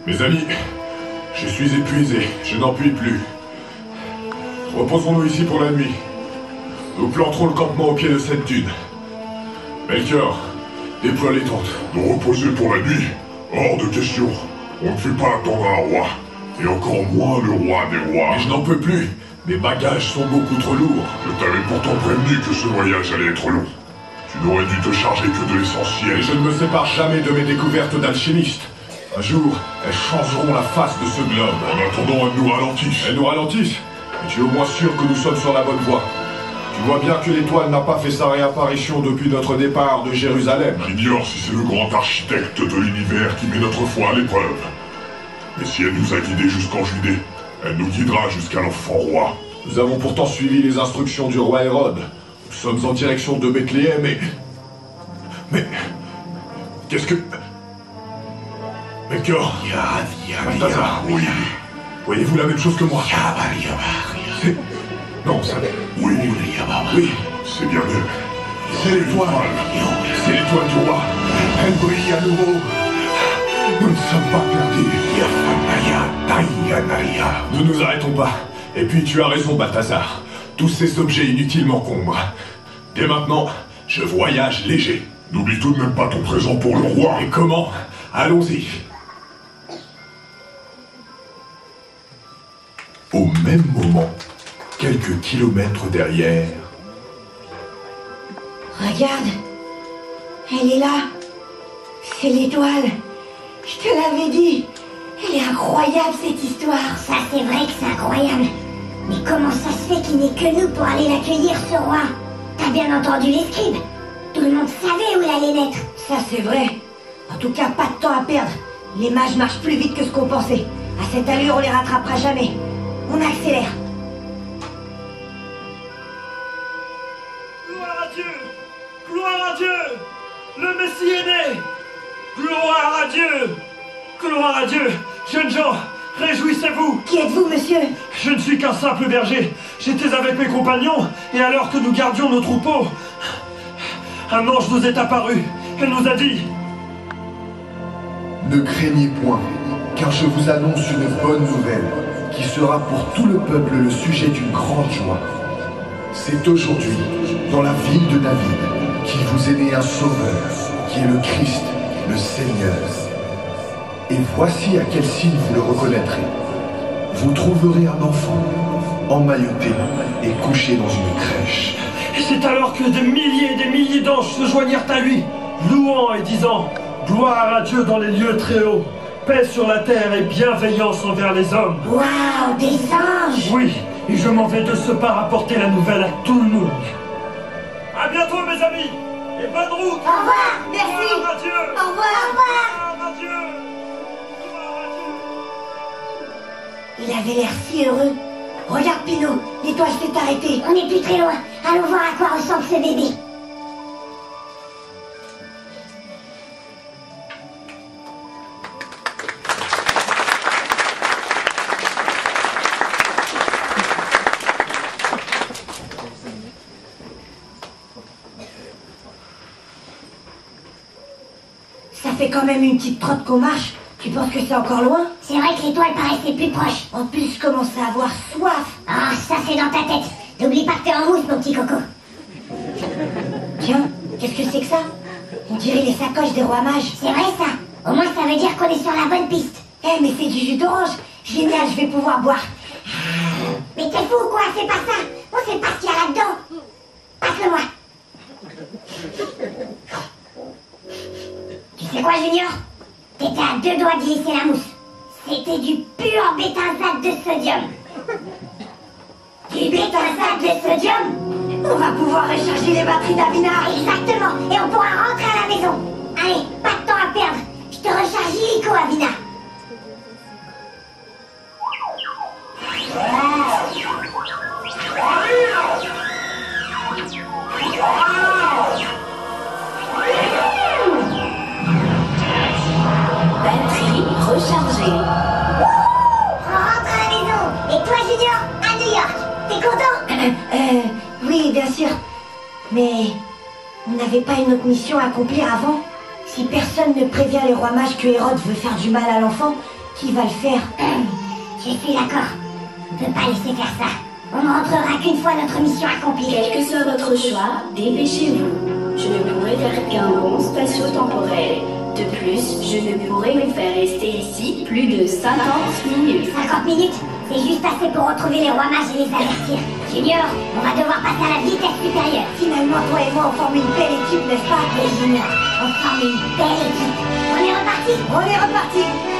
Mes amis, je suis épuisé, je n'en puis plus. Reposons-nous ici pour la nuit. Nous planterons le campement au pied de cette dune. Melchior, déploie les tentes. Nous reposer pour la nuit? Hors de question. On ne fait pas attendre un roi. Et encore moins le roi des rois. Mais je n'en peux plus. Mes bagages sont beaucoup trop lourds. Je t'avais pourtant prévenu que ce voyage allait être long. Tu n'aurais dû te charger que de l'essentiel. Et je ne me sépare jamais de mes découvertes d'alchimistes. Un jour, elles changeront la face de ce globe. En attendant, elles nous ralentissent. Elles nous ralentissent? Mais tu es au moins sûr que nous sommes sur la bonne voie. Tu vois bien que l'étoile n'a pas fait sa réapparition depuis notre départ de Jérusalem. J'ignore si c'est le grand architecte de l'univers qui met notre foi à l'épreuve. Mais si elle nous a guidés jusqu'en Judée, elle nous guidera jusqu'à l'enfant roi. Nous avons pourtant suivi les instructions du roi Hérode. Nous sommes en direction de Bethléem et... Mais... Qu'est-ce que... Melchior, Balthazar, Oui. voyez-vous la même chose que moi? C'est... Non, ça... Oui. Oui, C'est bien elle. c'est l'étoile. C'est l'étoile du roi. Elle brille à nouveau. Nous ne sommes pas perdus. Nous ne nous arrêtons pas. Et puis tu as raison, Balthazar. Tous ces objets inutiles m'encombrent. Dès maintenant, je voyage léger. N'oublie tout de même pas ton présent pour le roi. Et comment? Allons-y. Au même moment, quelques kilomètres derrière... Regarde, elle est là. C'est l'étoile. Je te l'avais dit. Elle est incroyable cette histoire. Ça, c'est vrai que c'est incroyable. Mais comment ça se fait qu'il n'y ait que nous pour aller l'accueillir, ce roi? T'as bien entendu les scribes? Tout le monde savait où il allait naître. Ça c'est vrai. En tout cas, pas de temps à perdre. Les mages marchent plus vite que ce qu'on pensait. À cette allure, on les rattrapera jamais. On accélère. Gloire à Dieu! Gloire à Dieu! Le Messie est né! Gloire à Dieu! Gloire à Dieu! Jeunes gens, réjouissez-vous! Qui êtes-vous, monsieur? Je ne suis qu'un simple berger. J'étais avec mes compagnons, et alors que nous gardions nos troupeaux, un ange nous est apparu. Elle nous a dit... Ne craignez point, car je vous annonce une bonne nouvelle, qui sera pour tout le peuple le sujet d'une grande joie. C'est aujourd'hui, dans la ville de David, qu'il vous est né un sauveur, qui est le Christ, le Seigneur. Et voici à quel signe vous le reconnaîtrez. Vous trouverez un enfant, emmailloté et couché dans une crèche. Et c'est alors que des milliers d'anges se joignirent à lui, louant et disant « Gloire à Dieu dans les lieux très hauts, paix sur la terre et bienveillance envers les hommes. » Waouh, des anges! Oui, et je m'en vais de ce pas apporter la nouvelle à tout le monde. À bientôt mes amis, et bonne route! Au revoir! Merci. Gloire à Dieu! Au revoir. Au revoir! Gloire à Dieu! Gloire à Dieu! Il avait l'air si heureux. Regarde, Pinot, l'étoile s'est arrêtée. On n'est plus très loin. Allons voir à quoi ressemble ce bébé. Ça fait quand même une petite trotte qu'on marche. Tu penses que c'est encore loin? C'est vrai que l'étoile paraissait plus proche. En plus, je commence à avoir soif. Ah, ça c'est dans ta tête. N'oublie pas que t'es en mousse, mon petit coco. Tiens, qu'est-ce que c'est que ça? On dirait les sacoches des rois mages. C'est vrai ça. Au moins ça veut dire qu'on est sur la bonne piste. Eh, mais c'est du jus d'orange. Génial, je vais pouvoir boire. Mais t'es fou ou quoi? C'est pas ça. On sait pas ce qu'il y a là-dedans. Passe-le-moi. Tu sais quoi, Junior? T'étais à 2 doigts de glisser la mousse. C'était du pur bétazate de sodium. Du bétazate de sodium? On va pouvoir recharger les batteries d'Avina. Exactement. Et on pourra rentrer à la maison. Allez, pas de temps à perdre. Je te recharge illico, Avina. bien sûr. Mais on n'avait pas une autre mission à accomplir avant? Si personne ne prévient les rois mages que Hérode veut faire du mal à l'enfant, qui va le faire? Je suis d'accord. On ne peut pas laisser faire ça. On ne rentrera qu'une fois notre mission accomplie. Quel que soit votre choix, dépêchez-vous. Je ne pourrai faire qu'un bond spatio-temporel. De plus, je ne pourrai vous faire rester ici plus de 50 minutes. 50 minutes? C'est juste assez pour retrouver les rois mages et les avertir. Junior, on va devoir passer à la vitesse supérieure. Finalement, toi et moi, on forme une belle équipe, n'est-ce pas? Et Junior, on forme une belle équipe. On est reparti? On est reparti!